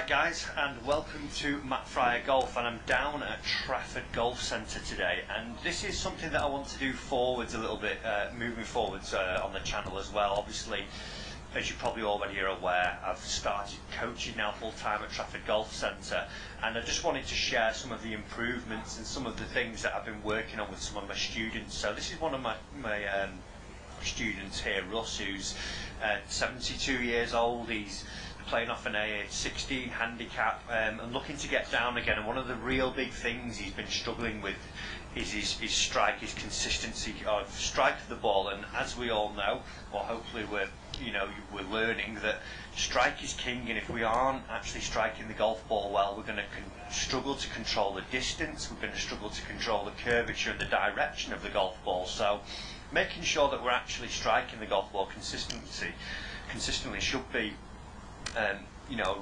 Right guys, and welcome to Matt Fryer Golf, and I'm down at Trafford Golf Centre today, and this is something that I want to do forwards a little bit, moving forwards on the channel as well. Obviously, as you probably already are aware, I've started coaching now full time at Trafford Golf Centre, and I just wanted to share some of the improvements and some of the things that I've been working on with some of my students. So this is one of my students here, Russ, who's 72 years old. He's playing off an 16 handicap and looking to get down again, and one of the real big things he's been struggling with is his strike, his consistency of strike of the ball. And as we all know, or hopefully we're learning, that strike is king, and if we aren't actually striking the golf ball well, we're going to struggle to control the distance, we're going to struggle to control the curvature and the direction of the golf ball. So making sure that we're actually striking the golf ball consistently should be a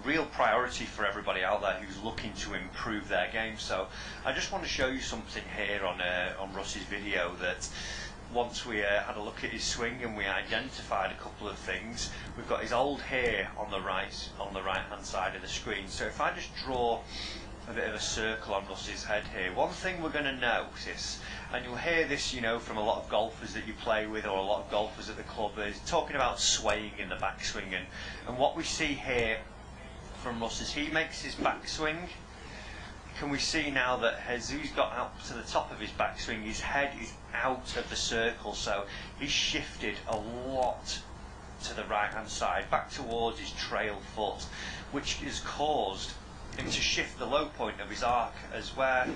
real priority for everybody out there who's looking to improve their game. So I just want to show you something here on Russ's video, that once we had a look at his swing and we identified a couple of things. We've got his old hair on the right hand side of the screen. So if I just draw a bit of a circle on Russ's head here, one thing we're going to notice, and you'll hear this from a lot of golfers that you play with, or a lot of golfers at the club, is talking about swaying in the backswing. And what we see here from Russ is he makes his backswing. Can we see now that as he's got out to the top of his backswing, his head is out of the circle, so he's shifted a lot to the right hand side, back towards his trail foot, which has caused him to shift the low point of his arc, as where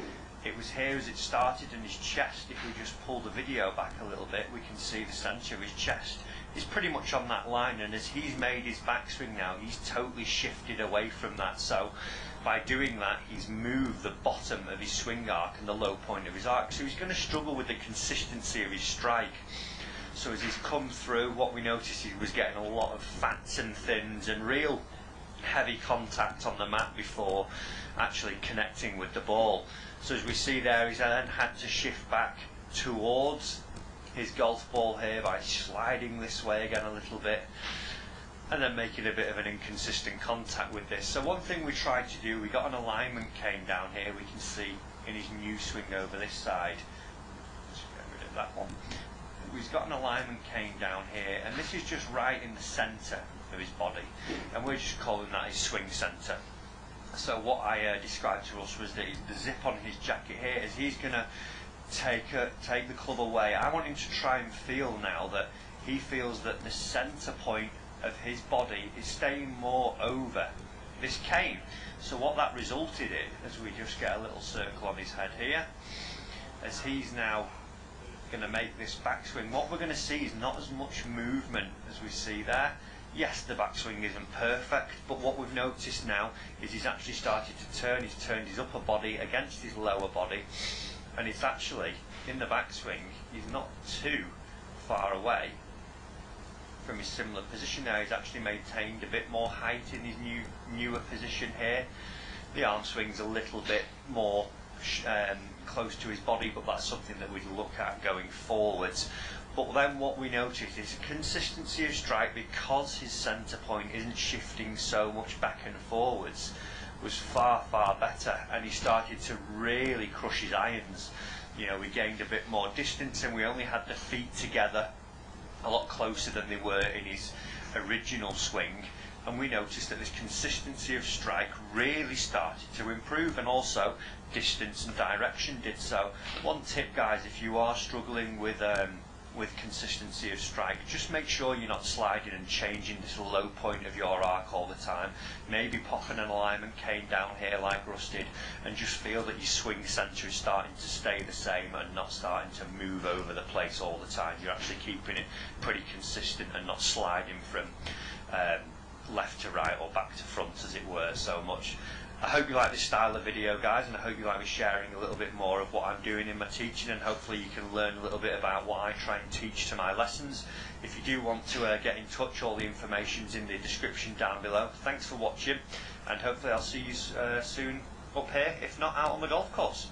it was here as it started in his chest. If we just pull the video back a little bit, we can see the centre of his chest is pretty much on that line, and as he's made his backswing now, he's totally shifted away from that. So by doing that, he's moved the bottom of his swing arc and the low point of his arc, so he's going to struggle with the consistency of his strike. So as he's come through, what we noticed, he was getting a lot of fats and thins and real heavy contact on the mat before actually connecting with the ball. So as we see there, he's then had to shift back towards his golf ball here by sliding this way again a little bit, and then making a bit of an inconsistent contact with this. So one thing we tried to do, we got an alignment cane down here, we can see in his new swing over this side. Let's get rid of that one. He's got an alignment cane down here, and this is just right in the centre of his body, and we're just calling that his swing centre. So what I described to us was that the zip on his jacket here, as he's going to take the club away, I want him to try and feel now that he feels that the centre point of his body is staying more over this cane. So what that resulted in, as we just get a little circle on his head here, as he's now going to make this backswing, what we're going to see is not as much movement as we see there. Yes, the backswing isn't perfect, but what we've noticed now is he's actually started to turn. He's turned his upper body against his lower body, and it's actually, in the backswing, he's not too far away from his similar position now. He's actually maintained a bit more height in his newer position here. The arm swing's a little bit more close to his body, but that's something that we'd look at going forwards. But then what we noticed is consistency of strike, because his centre point isn't shifting so much back and forwards, was far better, and he started to really crush his irons. We gained a bit more distance, and we only had the feet together a lot closer than they were in his original swing, and we noticed that this consistency of strike really started to improve, and also distance and direction did so. One tip, guys, if you are struggling with consistency of strike, just make sure you're not sliding and changing this low point of your arc all the time. Maybe popping an alignment cane down here like Russ did, and just feel that your swing centre is starting to stay the same and not starting to move over the place all the time. You're actually keeping it pretty consistent and not sliding from left to right or back to front, as it were, so much. I hope you like this style of video, guys, and I hope you like me sharing a little bit more of what I'm doing in my teaching, and hopefully you can learn a little bit about what I try and teach to my lessons. If you do want to get in touch, all the information's in the description down below. Thanks for watching, and hopefully I'll see you soon up here, if not out on the golf course.